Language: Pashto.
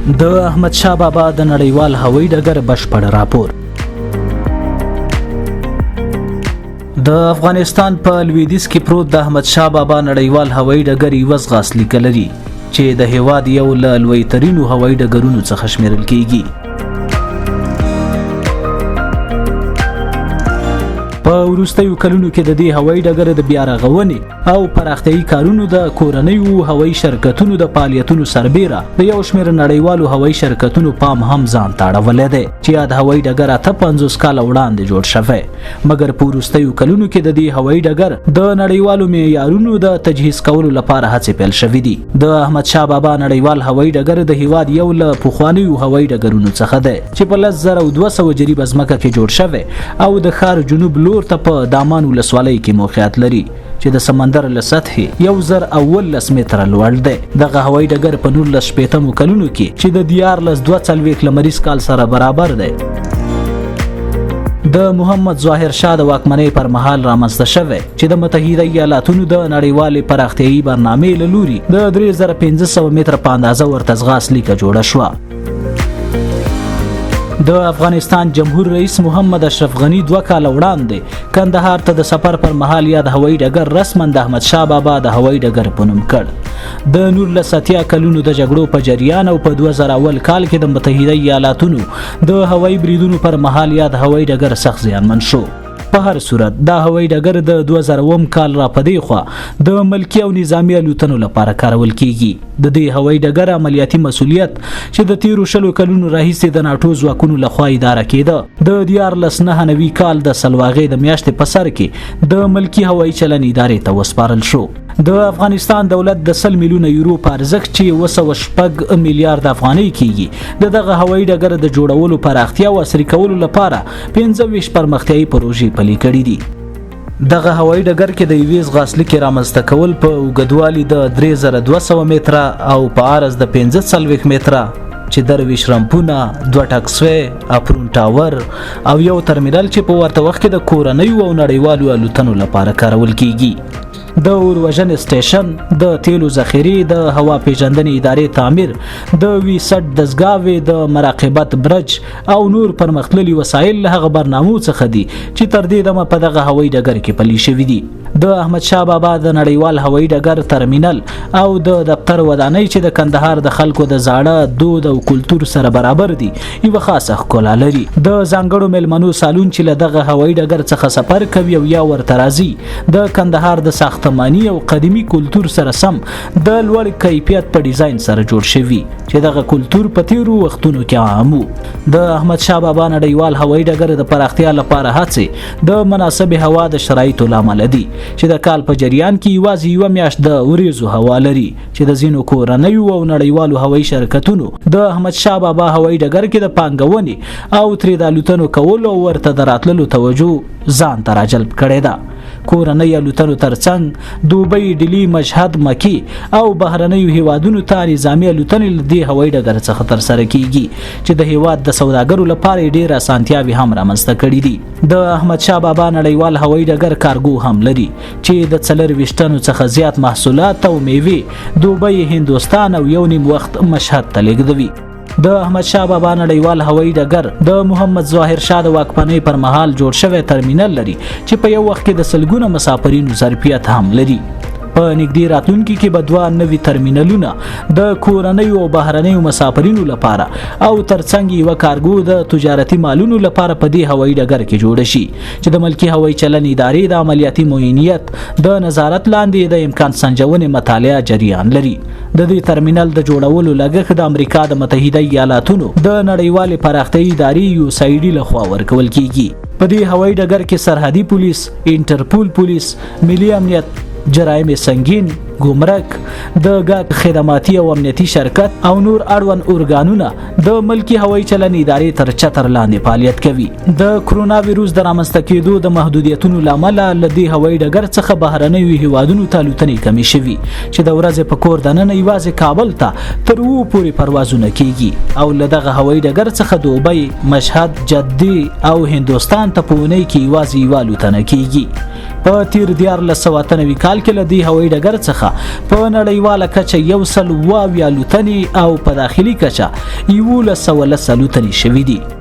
د احمدشاه بابا د نړیوال هوایی ډګر بشپړ راپور. د افغانستان په لویدیځ کې پروت د احمدشاه بابا نړیوال هوایی ډګر یو ځغاسلیک لري چې د هیواد یو له لویترینو هوایی ډګرونو څخه شمیرل کیږي. په وروستیو کلونو کې د دې هوایی ډګر د بیا رغونې او پراختیايي کارونو د کورنیو هوایی شرکتونو د فعالیتونو سربیره د یو شمېر نړیوالو هوایی شرکتونو پام هم ځان ته اړولی دی چې یاد هوایی ډګر 50 کاله وړاندې جوړ شوی، مګر په وروستیو کلونو کې د دې هوایی ډګر د نړیوالو معیارونو د تجهیز کولو لپاره هڅې پیل شوې دي. د احمدشاه بابا نړیوال هوایی ډګر د هیواد یو له پخوانیو هوایی ډګرونو څخه دی چې په 10200 جریبه ځمکه کې جوړ شوی او د ښار جنوب لور ته په دامان ولسوالۍ کې موقعیت لري چې د سمندر له سطحې 1019 متره لوړ دی. دغه هوایی ډګر په 1980 کلونو کې چې د 1442 لمریز کال سره برابر دی د محمد ظاهر شاه د واکمنۍ پر مهال رامنځته شوی چې د متحده ایالاتونو د نړیوالې پراختیايي برنامې له لوري د 3500 متره په اندازه ورته ځغاسلیکه جوړه شوه. د افغانستان جمهور رئیس محمد اشرف غنی 2 کال وړاندې کندهار ته د سفر پر مهال یاد هوایی ډګر رسما د احمدشاه بابا د هوایی ډګر په نوم کړ. د 1980 کلونو د جګړو په جریان او په 2000 کال کې د متحده ایالاتونو د هوایی بریدونو پر مهال یاد هوایی ډګر سخت زیانمن شو. په هر صورت دا هوایی ډګر د 2000 کال را پدې خوا د ملکی او نظامی الوتنو لپاره کارول کیږي. د دې هوایی ډګر عملیاتي مسؤلیت چې د 13 کلونو راهیسې د ناټو ځواکونو لخوا اداره کېده د 1999 کال د سلواغې د میاشتې په سر کې د ملکی هوایی چلن ادارې ته وسپارل شو. د افغانستان دولت د 100 میلیونه یورو په ارزښت چې 2.6 میلیارډ افغانۍ کیږي دغه هوایی ډګر د جوړولو پراختیا او عصري کولو لپاره 25 پرمختیايي پروژې پلي کړې دي. دغه هوایی ډګر کې د یوې ځغاسلیکې رامنځته کول په اوږدوالي د 3200 متره او په عرض د 45 متره چې 23 رمپونه، 2 ټاکسوې، اپرون ټاور او یو ترمینل چې په ورته وخت کې د کورنیو او نړیوالو الوتنو لپاره کارول کیږي. د اوروژن سټیشن، د تیلو ذخیرې، د هوا پیژندنې ادارې تعمیر، د ویسټ دستګاوې، د مراقبت برج او نور پرمختللي وسایل له هغه برنامو څخه دي چې تر دې دمه په دغه هوایی ډګر کې پلي شوي دي. د احمدشاه بابا د نړیوال هوایی ډګر ترمینل او د دفتر ودانۍ چې د کندهار د خلکو د زاړه دود او کلتور سره برابر دي یو خاصه ښکلا لري. د ځانګړو مېلمنو سالون چې له دغه هوایی ډګر څخه سفر کوي او یا ورته راځي د کندهار د ساختماني او قدیمي کلتور سره سم د لوړ کیفیت په ډیزاین سره جوړ شوی چې دغه کلتور په تیرو وختونو کې عام و. د احمدشاه بابا نړیوال هوایی ډګر د پراختیا لپاره هڅې د مناسب هوا د شرایطو لامل دي چې د کال په جریان کې یوازې یو میاشت د وریځو هوا لري چې د ځینو کورنیو او نړیوالو هوایی شرکتونو د احمدشاه بابا هوایی ډګر کې د پانګونې او ترې د الوتنو کولو او ورته د راتللو توجه ځان ته راجلب کړې ده. کورنۍ الوتنو ترڅنګ دوبۍ، ډیلی، مشهد، مکی او بهرنیو هیوادونو ته نظامی الوتنې له دې هوایی ډګر څخه ترسره کیږي چې د هیواد د سوداګرو لپاره ډېر اسانتیاوې هم رامنځته کړي دي. د احمدشاه بابا نړیوال هوایی ډګر کارګو هم لري چې د 24 ټنو څخه زیات محصولات او میوې دوبۍ، هندوستان او یو نیم وخت مشهد ته لیږدوي. د احمدشاه بابا نړیوال هوایی ډګر د محمد ظاهر شاه د واکمنۍ پر مهال جوړ شوی ترمینل لري چې په یو وخت کې د سلګونو مسافرینو ظرفیت هم لري. په نږدې راتلونکي کې به 2 نوي ترمینلونه د کورنیو او بهرنیو مسافرینو لپاره او ترڅنګ یو کارګو د تجارتي مالونو لپاره په دې هوایی ډګر کې جوړ شي چې د ملکی هوایی چلن ادارې د عملیاتي معاینیت د نظارت لاندې د امکان سنجونې مطالعه جریان لري. د دې ترمینل د جوړولو لګښت د امریکا د متحده ایالاتونو د نړیوالې پراختیايي ادارې USAID لخوا ورکول کیږي. په دې هوایی ډګر کې سرحدي پولیس، انټرپول پولیس، ملي امنیت، جرایم سنگین، ګمرک، د ګاګ خدماتي او امنیتي شرکت او نور اړوند ارګانونه د ملکی هوایی چلن ادارې تر چتر لاندې فعالیت کوي. د کرونا ویروس د رامنځته کېدو د محدودیتونو لامل له دې هوایی ډګر څخه بهرنیو هیوادونو ته الوتنې کمې شوي چې د ورځې په کور دننه یوازې کابل ته تر 2 پورې پروازونه کیږي او له دغه هوایی ډګر څخه دوبۍ، مشهد، جدې او هندوستان ته په اونۍ کې یوازې یو الوتنه کیږي. په تیر 1993 کال کې له دې هوایی ډګر څخه په نړیواله کچه 122 الوتنې او په داخلي کچه 1110 الوتنې شوې دي.